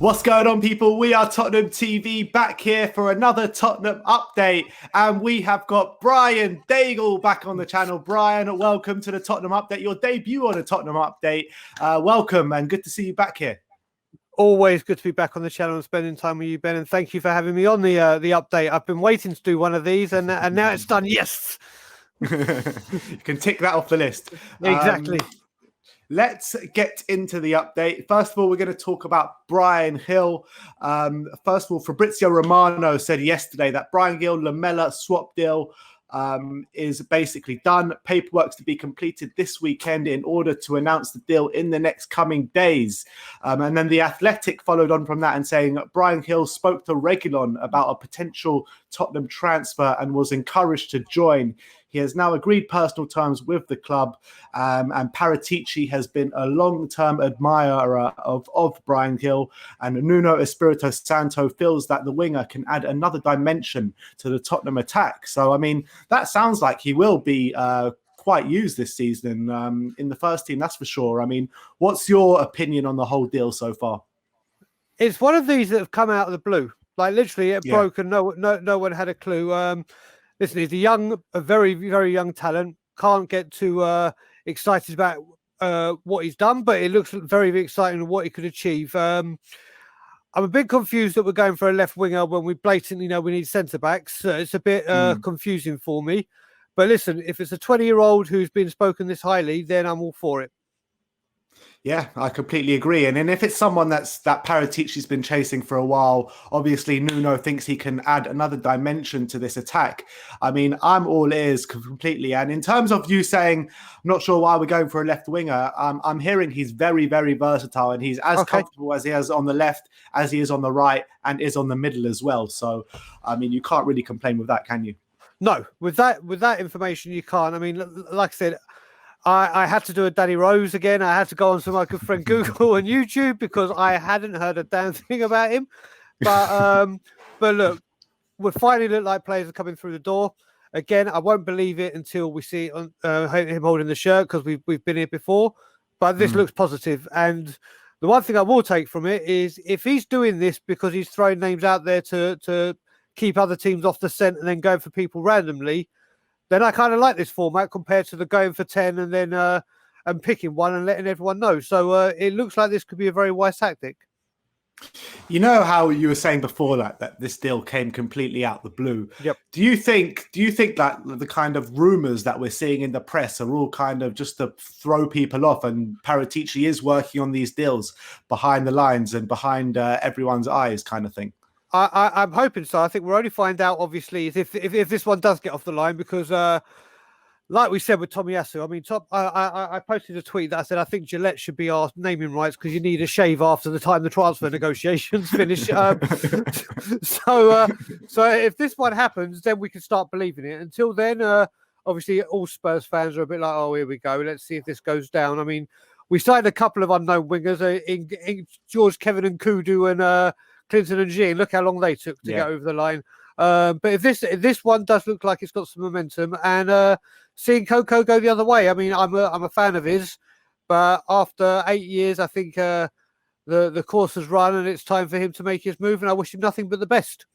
What's going on, people? We are Tottenham TV back here for another Tottenham update. And we have got Brian Daigle back on the channel. Brian, welcome to the Tottenham update. Your debut on the Tottenham update. Welcome and good to see you back here. Always good to be back on the channel and spending time with you, Ben. And thank you for having me on the update. I've been waiting to do one of these and now it's done. Yes. You can tick that off the list. Exactly. Let's get into the update. First of all, we're going to talk about Bryan Gil. First of all, Fabrizio Romero said yesterday that Bryan Gil Lamela swap deal is basically done. Paperwork's to be completed this weekend in order to announce the deal in the next coming days. And then The Athletic followed on from that and saying Bryan Gil spoke to Reguilon about a potential Tottenham transfer and was encouraged to join. He has now agreed personal terms with the club, and Paratici has been a long-term admirer of Bryan Gil, and Nuno Espirito Santo feels that the winger can add another dimension to the Tottenham attack. So, I mean, that sounds like he will be quite used this season in the first team, that's for sure. I mean, what's your opinion on the whole deal so far? It's one of these that have come out of the blue. Like, literally, it broke and no one had a clue. Listen, he's a very, very young talent. Can't get too excited about what he's done, but it looks very, very exciting what he could achieve. I'm a bit confused that we're going for a left winger when we blatantly know we need centre backs. It's a bit confusing for me. But listen, if it's a 20-year-old who's been spoken this highly, then I'm all for it. Yeah, I completely agree. And if it's someone that Paratici's been chasing for a while, obviously Nuno thinks he can add another dimension to this attack. I mean, I'm all ears completely. And in terms of you saying, I'm not sure why we're going for a left winger, I'm hearing he's very, very versatile and he's as comfortable as he is on the left as he is on the right and is on the middle as well. So, I mean, you can't really complain with that, can you? No, with that information, you can't. I mean, like I said, I had to do a Danny Rose again. I had to go on to my good friend Google and YouTube because I hadn't heard a damn thing about him. But look, we finally look like players are coming through the door. Again, I won't believe it until we see him holding the shirt because we've been here before. But this looks positive. And the one thing I will take from it is if he's doing this because he's throwing names out there to keep other teams off the scent and then going for people randomly, then I kind of like this format compared to the going for 10 and then and picking one and letting everyone know. So it looks like this could be a very wise tactic. You know how you were saying before that this deal came completely out the blue. Yep. Do you think that the kind of rumors that we're seeing in the press are all kind of just to throw people off, and Paratici is working on these deals behind the lines and behind everyone's eyes, kind of thing? I'm hoping so. I think we'll only find out, obviously, if this one does get off the line, because like we said with Tomiyasu, I mean, I posted a tweet that I said I think Gillette should be our naming rights because you need a shave after the time the transfer negotiations finish. So if this one happens, then we can start believing it. Until then, obviously, all Spurs fans are a bit like, oh, here we go. Let's see if this goes down. I mean, we signed a couple of unknown wingers in George, Kevin and Kudu and Clinton and Jean. Look how long they took to get over the line. But if this one does look like it's got some momentum, and seeing Coco go the other way, I mean, I'm a fan of his, but after 8 years, I think the course has run, and it's time for him to make his move. And I wish him nothing but the best.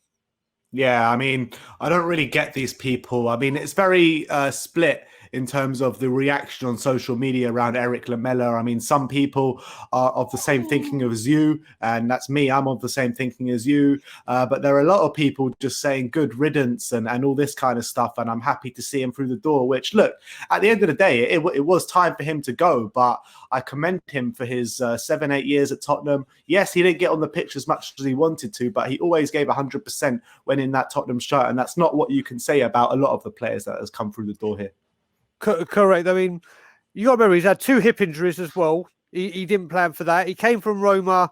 Yeah, I mean, I don't really get these people. I mean, it's very split in terms of the reaction on social media around Eric Lamela. I mean, some people are of the same thinking as you, and that's me. I'm of the same thinking as you. But there are a lot of people just saying good riddance and all this kind of stuff, and I'm happy to see him through the door, which, look, at the end of the day, it was time for him to go, but I commend him for his 7-8 years at Tottenham. Yes, he didn't get on the pitch as much as he wanted to, but he always gave 100% when in that Tottenham shirt, and that's not what you can say about a lot of the players that has come through the door here. Correct. I mean, you got to remember he's had 2 hip injuries as well. He didn't plan for that. He came from Roma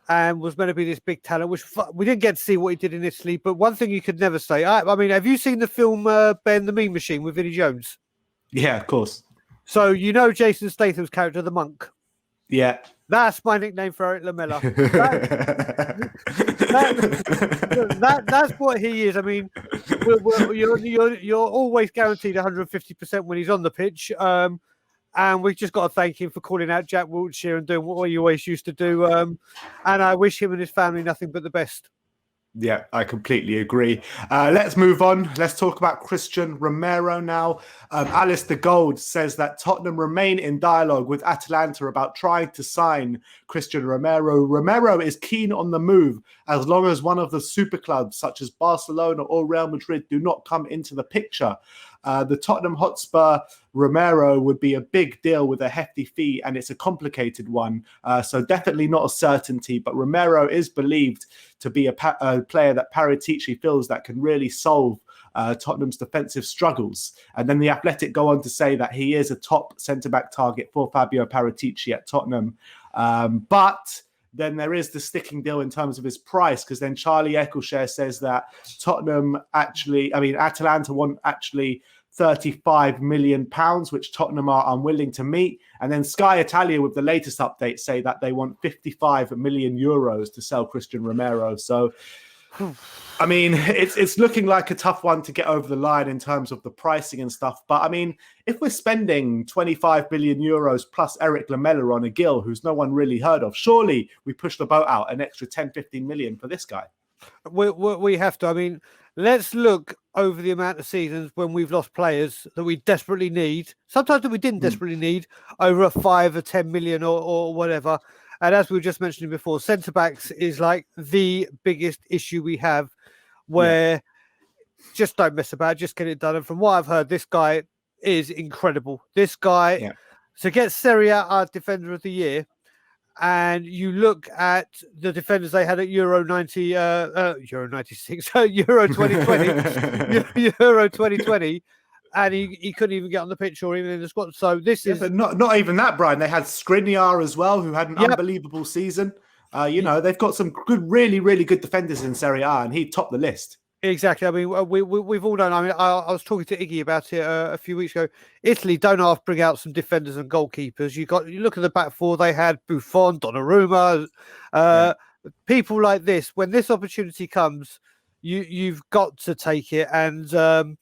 and was meant to be this big talent, which we didn't get to see what he did in Italy. But one thing you could never say, I mean, have you seen the film Ben the Mean Machine with Vinnie Jones? Yeah, of course. So you know Jason Statham's character, the monk? Yeah. That's my nickname for Eric Lamela. That's what he is. I mean, you're always guaranteed 150% when he's on the pitch. And we've just got to thank him for calling out Jack Wiltshire and doing what he always used to do. And I wish him and his family nothing but the best. Yeah, I completely agree. Let's move on. Let's talk about Christian Romero now. Alistair Gold says that Tottenham remain in dialogue with Atalanta about trying to sign Christian Romero. Romero is keen on the move as long as one of the super clubs such as Barcelona or Real Madrid do not come into the picture. The Tottenham Hotspur Romero would be a big deal with a hefty fee, and it's a complicated one. So definitely not a certainty, but Romero is believed to be a player that Paratici feels that can really solve Tottenham's defensive struggles. And then the Athletic go on to say that he is a top centre-back target for Fabio Paratici at Tottenham. But then there is the sticking deal in terms of his price, because then Charlie Eccleshare says that Atalanta want actually £35 million, which Tottenham are unwilling to meet. And then Sky Italia, with the latest update, say that they want €55 million to sell Christian Romero. So, I mean, it's looking like a tough one to get over the line in terms of the pricing and stuff. But I mean, if we're spending €25 million plus Eric Lamela on a Gill, who's no one really heard of, surely we push the boat out an extra 10-15 million for this guy. We have to. I mean, let's look over the amount of seasons when we've lost players that we desperately need, sometimes that we didn't desperately need, over a 5 or 10 million or whatever. And as we were just mentioning before, centre-backs is like the biggest issue we have, where just don't mess about, just get it done. And from what I've heard, this guy is incredible. This guy, to get Serie A Defender of the Year, and you look at the defenders they had at Euro 96, Euro 2020, Euro 2020, and he couldn't even get on the pitch or even in the squad. So this is... But not even that, Brian. They had Skriniar as well, who had an unbelievable season. They've got some good, really, really good defenders in Serie A, and he topped the list. Exactly. I mean, we've all known. I mean, I was talking to Iggy about it a few weeks ago. Italy don't half bring out some defenders and goalkeepers. You look at the back four. They had Buffon, Donnarumma, people like this. When this opportunity comes, you've got to take it. And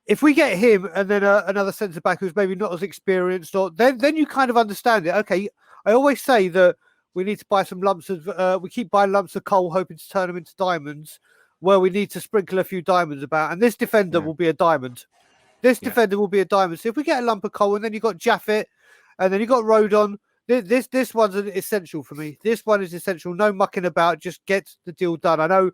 if we get him and then another centre back who's maybe not as experienced, then you kind of understand it. Okay, I always say that we need to buy some lumps of. We keep buying lumps of coal, hoping to turn them into diamonds. Where we need to sprinkle a few diamonds about, and this defender will be a diamond. This defender will be a diamond. So if we get a lump of coal, and then you got Jaffet, and then you got Rodon, this one's essential for me. This one is essential. No mucking about. Just get the deal done. I know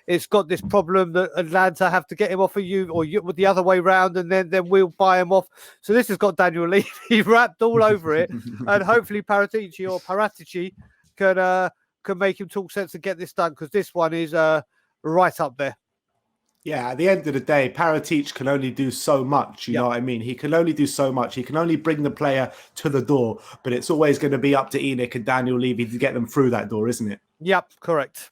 it's got this problem that Atlanta have to get him off of you, or the other way round, and then we'll buy him off. So this has got Daniel Levy wrapped all over it, and hopefully Paratici can make him talk sense and get this done, because this one is right up there. Yeah, at the end of the day, Paratici can only do so much. You know what I mean? He can only do so much. He can only bring the player to the door, but it's always going to be up to Enoch and Daniel Levy to get them through that door, isn't it? Yep, correct.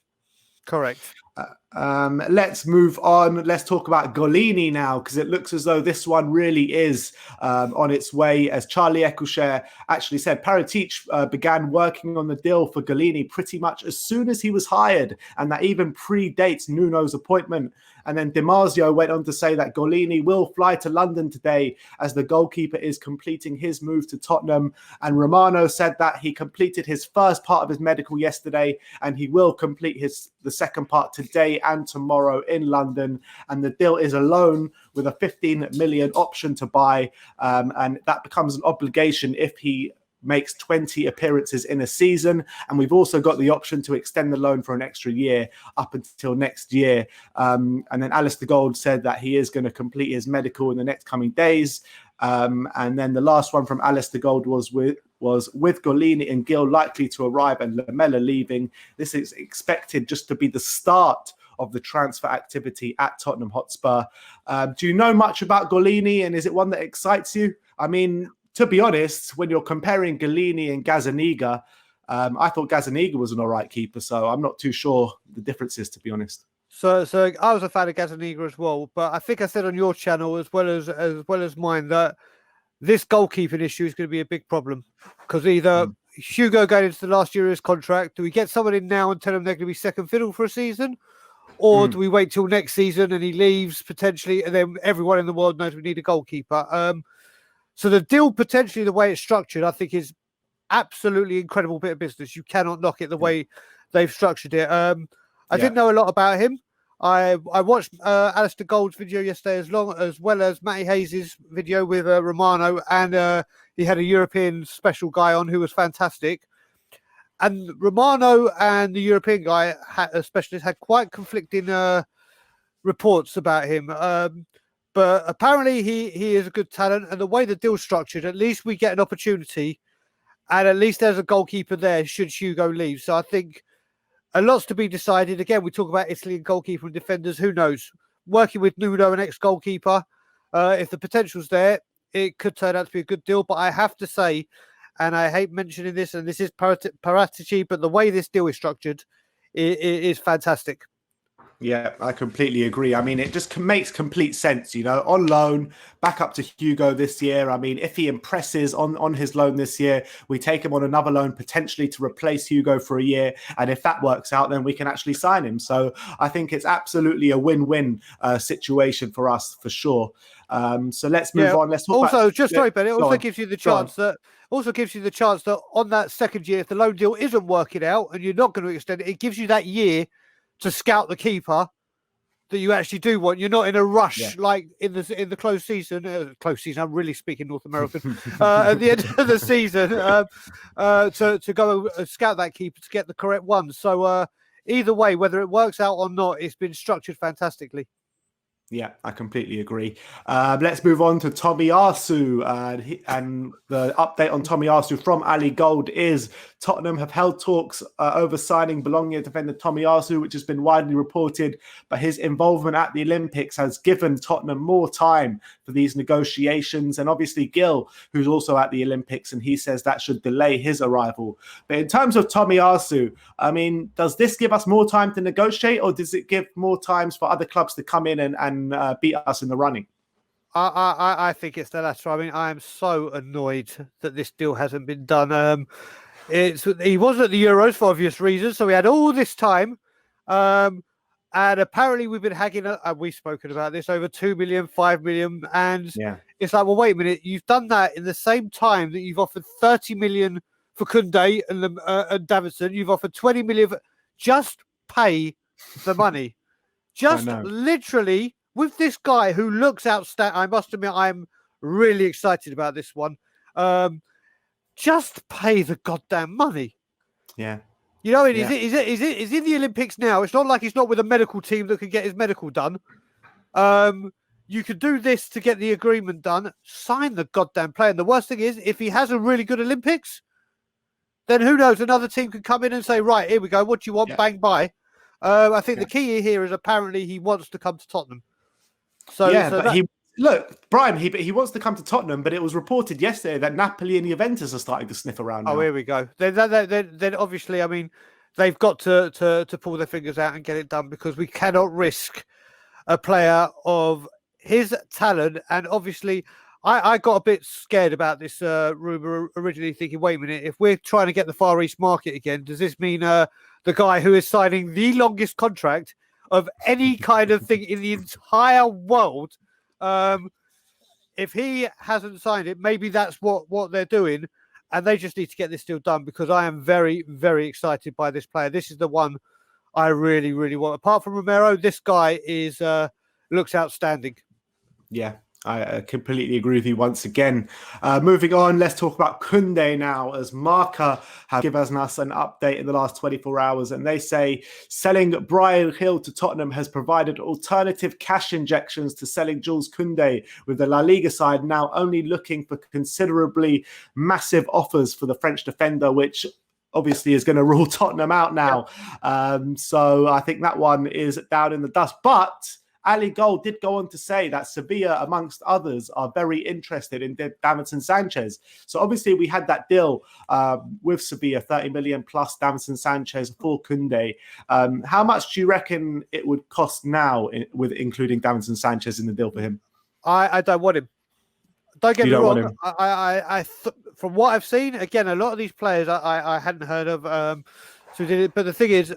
Let's move on. Let's talk about Gollini now, because it looks as though this one really is on its way. As Charlie Eccleshare actually said, Paratici began working on the deal for Gollini pretty much as soon as he was hired, and that even predates Nuno's appointment. And then DiMarzio went on to say that Gollini will fly to London today as the goalkeeper is completing his move to Tottenham. And Romano said that he completed his first part of his medical yesterday, and he will complete the second part today and tomorrow in London. And the deal is a loan with a 15 million option to buy. And that becomes an obligation if he makes 20 appearances in a season. And we've also got the option to extend the loan for an extra year up until next year. And then Alistair Gold said that he is going to complete his medical in the next coming days. And then the last one from Alistair Gold was with Gollini and Gill likely to arrive and Lamela leaving. This is expected just to be the start of the transfer activity at Tottenham Hotspur. Do you know much about Gollini, and is it one that excites you? I mean, to be honest, when you're comparing Gollini and Gazzaniga, I thought Gazzaniga was an all right keeper, so I'm not too sure the differences, to be honest. So I was a fan of Gazzaniga as well, but I think I said on your channel as well as mine that this goalkeeping issue is going to be a big problem, because either Hugo going into the last year of his contract, do we get someone in now and tell them they're going to be second fiddle for a season? Or do we wait till next season and he leaves potentially, and then everyone in the world knows we need a goalkeeper? So the deal, potentially the way it's structured, I think is absolutely incredible bit of business. You cannot knock it the way they've structured it. I didn't know a lot about him. I watched Alistair Gold's video yesterday, as well as Matty Hayes' video with Romano, and he had a European special guy on who was fantastic. And Romano and the European guy, a specialist, had quite conflicting reports about him. But apparently he is a good talent, and the way the deal's structured, at least we get an opportunity, and at least there's a goalkeeper there should Hugo leave. So I think a lot's to be decided. Again, we talk about Italy and goalkeeper and defenders. Who knows? Working with Nuno, an ex-goalkeeper, if the potential's there, it could turn out to be a good deal. But I have to say, and I hate mentioning this, and this is Paratici, but the way this deal is structured is fantastic. Yeah, I completely agree. I mean, it just makes complete sense, on loan, back up to Hugo this year. I mean, if he impresses on his loan this year, we take him on another loan potentially to replace Hugo for a year. And if that works out, then we can actually sign him. So I think it's absolutely a win-win situation for us, for sure. So let's move on. Let's talk also, about, sorry, Ben, it also gives you the chance that on that second year, if the loan deal isn't working out and you're not going to extend it, it gives you that year to scout the keeper that you actually do want. You're not in a rush like in the close season. I'm really speaking North American. At the end of the season, to go scout that keeper to get the correct one. So either way, whether it works out or not, it's been structured fantastically. Yeah, I completely agree. Let's move on to Tomiyasu. And the update on Tomiyasu from Ali Gold is Tottenham have held talks over signing Bologna defender Tomiyasu, which has been widely reported. But his involvement at the Olympics has given Tottenham more time for these negotiations. And obviously Gil, who's also at the Olympics, and he says that should delay his arrival. But in terms of Tomiyasu, I mean, does this give us more time to negotiate, or does it give more times for other clubs to come in and beat us in the running? I think it's the latter. I mean, I am so annoyed that this deal hasn't been done. He wasn't at the Euros for obvious reasons, so we had all this time. And apparently we've been haggling, and we've spoken about this, over 2 million, 5 million. And it's like, well, wait a minute. You've done that in the same time that you've offered 30 million for Koundé and Davidson. You've offered 20 million. Just pay the money. Just literally, with this guy who looks outstanding. I must admit, I'm really excited about this one. Just pay the goddamn money. Yeah. He's in the Olympics now. It's not like he's not with a medical team that can get his medical done. You could do this to get the agreement done. Sign the goddamn player. And the worst thing is, if he has a really good Olympics, then who knows? Another team could come in and say, right, here we go. What do you want? Bang, bye. I think the key here is apparently he wants to come to Tottenham. Brian, he wants to come to Tottenham, but it was reported yesterday that Napoli and Juventus are starting to sniff around now. Oh, here we go. Then obviously, I mean, they've got to pull their fingers out and get it done, because we cannot risk a player of his talent. And obviously, I got a bit scared about this rumour originally, thinking, wait a minute, if we're trying to get the Far East market again, does this mean the guy who is signing the longest contract of any kind of thing in the entire world, if he hasn't signed it, maybe that's what they're doing, and they just need to get this deal done, because I am very, very excited by this player. This is the one I really, really want. Apart from Romero, this guy looks outstanding. Yeah. I completely agree with you once again. Moving on, let's talk about Koundé now, as Marca have given us an update in the last 24 hours, and they say selling Bryan Gil to Tottenham has provided alternative cash injections to selling Jules Koundé, with the La Liga side now only looking for considerably massive offers for the French defender, which obviously is going to rule Tottenham out now. So I think that one is down in the dust. But Ali Gold did go on to say that Sevilla, amongst others, are very interested in Davinson Sanchez. So obviously we had that deal with Sevilla, 30 million plus Davinson Sanchez for Koundé. How much do you reckon it would cost now with including Davinson Sanchez in the deal for him? I don't want him. Don't get me wrong. From what I've seen, again, a lot of these players I hadn't heard of. But the thing is,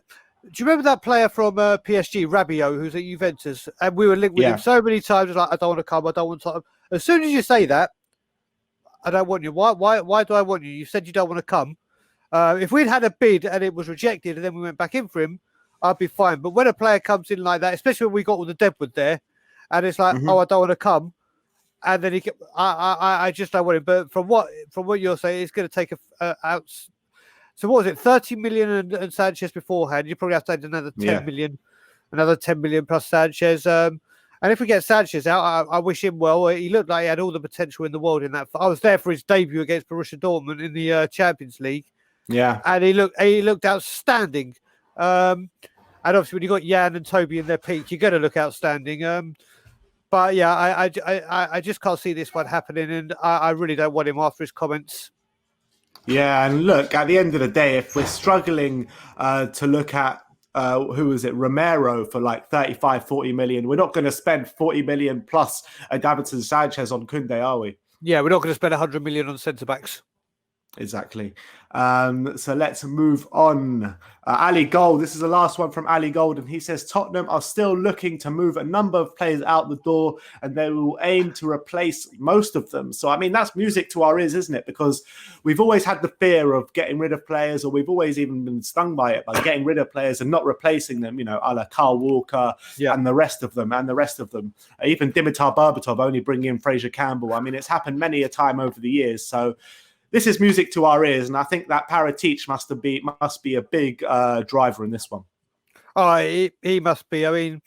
do you remember that player from PSG, Rabiot, who's at Juventus? And we were linked with him so many times. It's like, I don't want to come. I don't want to. As soon as you say that, I don't want you. Why do I want you? You said you don't want to come. If we'd had a bid and it was rejected and then we went back in for him, I'd be fine. But when a player comes in like that, especially when we got all the Deadwood there, and it's like, oh, I don't want to come, and then I just don't want him. But from what you're saying, it's going to take out. So what was it? 30 million and Sanchez beforehand. You probably have to add another 10 million, another 10 million plus Sanchez. And if we get Sanchez out, I wish him well. He looked like he had all the potential in the world in that. I was there for his debut against Borussia Dortmund in the Champions League. Yeah, and he looked outstanding. And obviously, when you got Jan and Toby in their peak, you're going to look outstanding. But yeah, I just can't see this one happening, and I really don't want him after his comments. Yeah, and look, at the end of the day, if we're struggling to look at who was it, Romero for like 35, 40 million, we're not going to spend 40 million plus a Davinson Sanchez on Koundé, are we? Yeah, we're not going to spend 100 million on centre backs. Exactly. So let's move on. Ali Gold. This is the last one from Ali Gold, and he says Tottenham are still looking to move a number of players out the door, and they will aim to replace most of them. So I mean, that's music to our ears, isn't it? Because we've always had the fear of getting rid of players, or we've always even been stung by it by getting rid of players and not replacing them. You know, a la Carl Walker and the rest of them, Even Dimitar Berbatov only bringing in Fraser Campbell. I mean, it's happened many a time over the years. So this is music to our ears, and I think that Paratici must be a big driver in this one. Oh, he must be. I mean,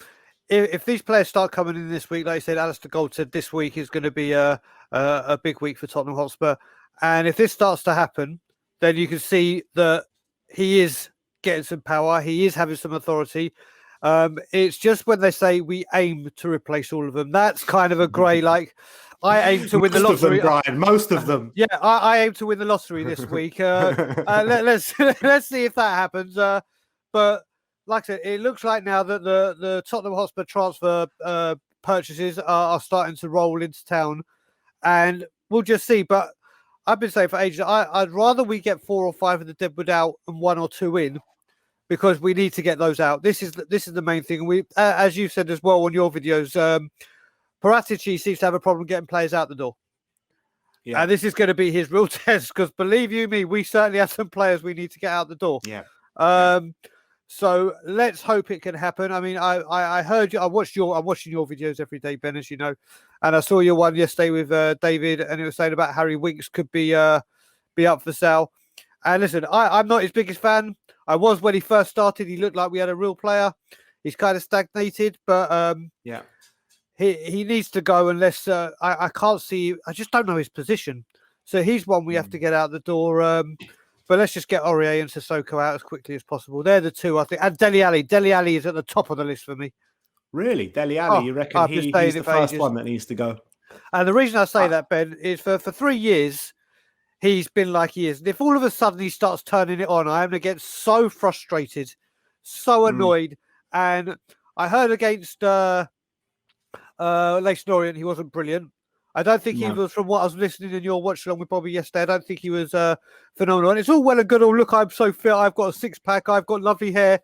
if these players start coming in this week, like I said, Alistair Gold said this week is going to be a big week for Tottenham Hotspur. And if this starts to happen, then you can see that he is getting some power. He is having some authority. It's just when they say we aim to replace all of them, that's kind of a grey, like, I aim to win the lottery. Most of them. Yeah, I aim to win the lottery this week. Let's see if that happens. But like I said, it looks like now that the Tottenham Hotspur transfer purchases are starting to roll into town, and we'll just see. But I've been saying for ages, I'd rather we get 4 or 5 of the Deadwood out and 1 or 2 in, because we need to get those out. This is the main thing. We, as you said as well on your videos, Paratici seems to have a problem getting players out the door. Yeah. And this is going to be his real test, because believe you me, we certainly have some players we need to get out the door. Yeah. So let's hope it can happen. I mean, I heard you. I'm watching your videos every day, Ben, as you know, and I saw your one yesterday with David, and it was saying about Harry Winks could be up for sale. And listen, I'm not his biggest fan. I was when he first started. He looked like we had a real player. He's kind of stagnated, but yeah. He needs to go unless I can't see. I just don't know his position. So he's one we have to get out the door. But let's just get Aurier and Sissoko out as quickly as possible. They're the two, I think. And Dele Alli. Dele Alli is at the top of the list for me. Really? Dele Alli? You reckon he's the first one that needs to go? And the reason I say that, Ben, is for 3 years, he's been like he is. And if all of a sudden he starts turning it on, I am going to get so frustrated, so annoyed. And I heard against Leighton Orient, he wasn't brilliant. I don't think he was, from what I was listening in your watch along with Bobby yesterday, I don't think he was phenomenal. And it's all well and good. Oh, look, I'm so fit. I've got a 6-pack. I've got lovely hair.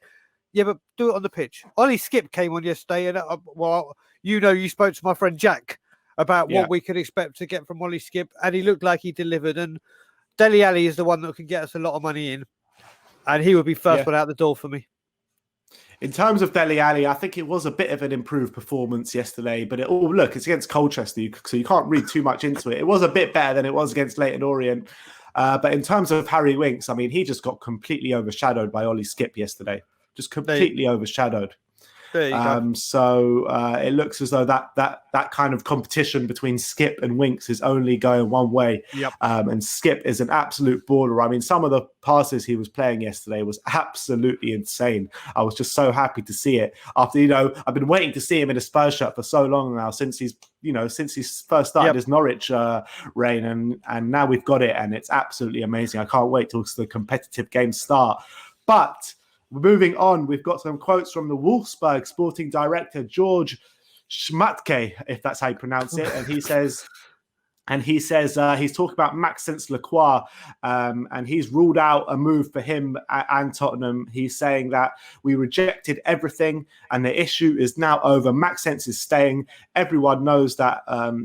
Yeah, but do it on the pitch. Ollie Skip came on yesterday, and well, you spoke to my friend Jack about what we could expect to get from Ollie Skip, and he looked like he delivered. And Dele Alli is the one that can get us a lot of money in, and he would be first one out the door for me. In terms of Dele Alli, I think it was a bit of an improved performance yesterday, but look, it's against Colchester, so you can't read too much into it. It was a bit better than it was against Leighton Orient. But in terms of Harry Winks, I mean, he just got completely overshadowed by Ollie Skip yesterday. Just completely overshadowed. There you go. So it looks as though that kind of competition between Skip and Winks is only going one way. Yep. And Skip is an absolute baller. I mean, some of the passes he was playing yesterday was absolutely insane. I was just so happy to see it. After, I've been waiting to see him in a Spurs shirt for so long now, since he's first started his Norwich reign, and now we've got it, and it's absolutely amazing. I can't wait till the competitive games start. But moving on, we've got some quotes from the Wolfsburg sporting director, George Schmatke, if that's how you pronounce it. And he says, And he says he's talking about Maxence Lacroix, and he's ruled out a move for him and Tottenham. He's saying that we rejected everything and the issue is now over. Maxence is staying. Everyone knows that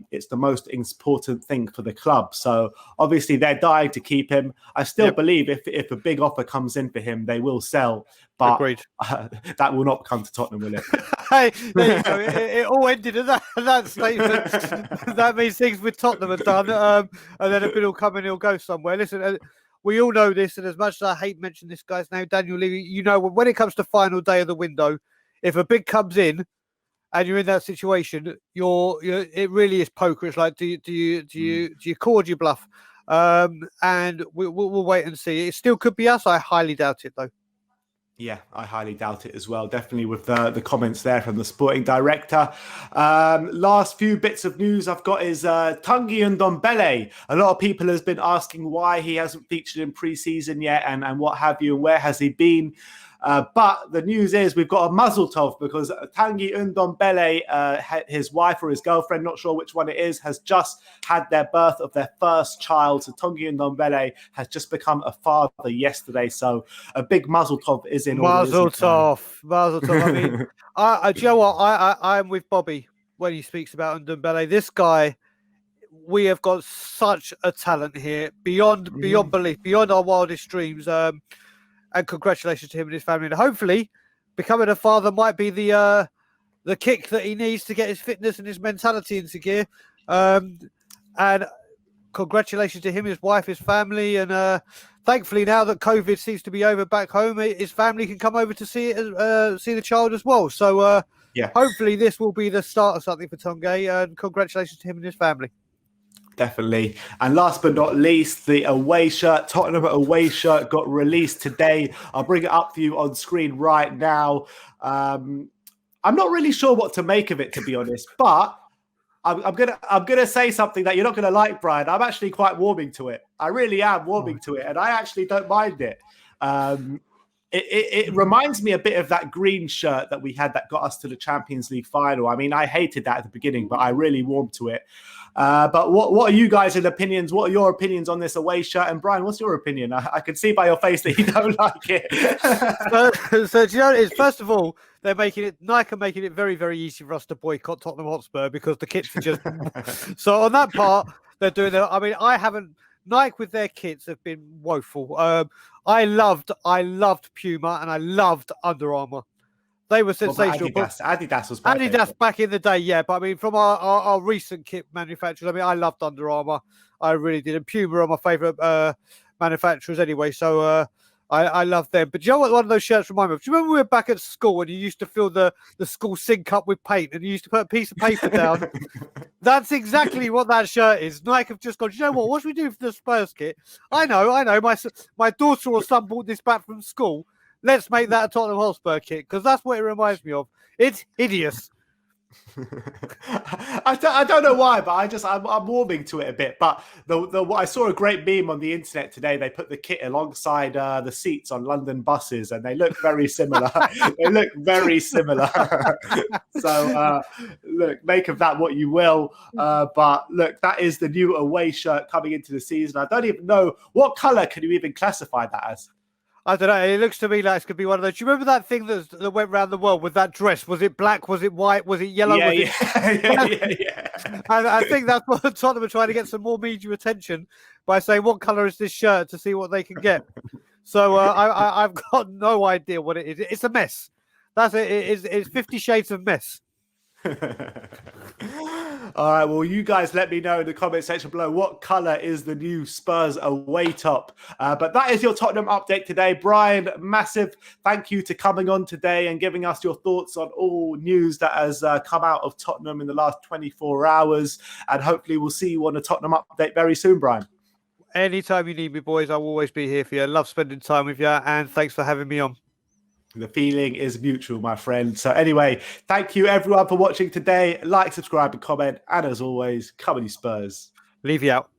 it's the most important thing for the club. So obviously they're dying to keep him. I still believe if a big offer comes in for him, they will sell. But that will not come to Tottenham, will it? Hey, there you go. It all ended in that statement. That means things with Tottenham are done, and then a bid will come and he'll go somewhere. Listen, we all know this, and as much as I hate mentioning this guy's name, Daniel Levy, you know, when it comes to final day of the window, if a bid comes in and you're in that situation, it really is poker. It's like, do you call or do you bluff? And we'll wait and see. It still could be us. I highly doubt it, though. Yeah, I highly doubt it as well. Definitely with the comments there from the sporting director. Last few bits of news I've got is Tanguy Ndombele. A lot of people has been asking why he hasn't featured in pre-season yet and what have you, and where has he been. But the news is we've got a mazel tov because Tanguy Ndombele, his wife or his girlfriend, not sure which one it is, has just had their birth of their first child. So Tanguy Ndombele has just become a father yesterday. So a big mazel tov is in order. Mazel tov. I mean, do you know what? I'm with Bobby when he speaks about Ndombele. This guy, we have got such a talent here beyond belief, beyond our wildest dreams. And congratulations to him and his family. And hopefully, becoming a father might be the kick that he needs to get his fitness and his mentality into gear. And congratulations to him, his wife, his family. And thankfully, now that COVID seems to be over back home, his family can come over to see the child as well. So hopefully this will be the start of something for Tanguy. And congratulations to him and his family. Definitely. And last but not least, the away shirt, Tottenham away shirt got released today. I'll bring it up for you on screen right now. I'm not really sure what to make of it, to be honest, but I'm gonna say something that you're not gonna like, Brian. I'm actually quite warming to it. I really am warming to it, and I actually don't mind it. It reminds me a bit of that green shirt that we had that got us to the Champions League final. I mean, I hated that at the beginning, but I really warmed to it. But what are you guys' opinions? What are your opinions on this away shirt? And Brian, what's your opinion? I can see by your face that you don't like it. So do you know what it is? First of all, Nike are making it very, very easy for us to boycott Tottenham Hotspur because the kits are just... So on that part, they're doing it. I mean, Nike with their kits have been woeful. I loved Puma and I loved Under Armour. They were sensational. Adidas was Adidas back in the day, yeah. But I mean, from our recent kit manufacturers, I mean, I loved Under Armour. I really did. And Puma are my favourite manufacturers anyway. So I love them. But do you know what one of those shirts remind me of? Do you remember we were back at school and you used to fill the school sink up with paint and you used to put a piece of paper down? That's exactly what that shirt is. Nike have just gone, do you know what should we do for the Spurs kit? I know. My daughter or son bought this back from school. Let's make that a Tottenham Hotspur kit because that's what it reminds me of. It's hideous. I don't know why, but I'm warming to it a bit. But I saw a great meme on the internet today. They put the kit alongside the seats on London buses, and they look very similar. So look, make of that what you will. But look, that is the new away shirt coming into the season. I don't even know what colour can you even classify that as. I don't know. It looks to me like it's going to be one of those. Do you remember that thing that went around the world with that dress? Was it black? Was it white? Was it yellow? Yeah. And I think that's what Tottenham are trying to get some more media attention by saying, what colour is this shirt to see what they can get. So I've got no idea what it is. It's a mess. That's it. It's 50 Shades of Mess. All right, well, you guys let me know in the comment section below what colour is the new Spurs away top. But that is your Tottenham update today. Brian, massive thank you to coming on today and giving us your thoughts on all news that has come out of Tottenham in the last 24 hours. And hopefully we'll see you on a Tottenham update very soon, Brian. Anytime you need me, boys, I'll always be here for you. I love spending time with you, and thanks for having me on. The feeling is mutual, my friend. So anyway, thank you everyone for watching today. Like, subscribe and comment. And as always, come on you Spurs. Leave you out.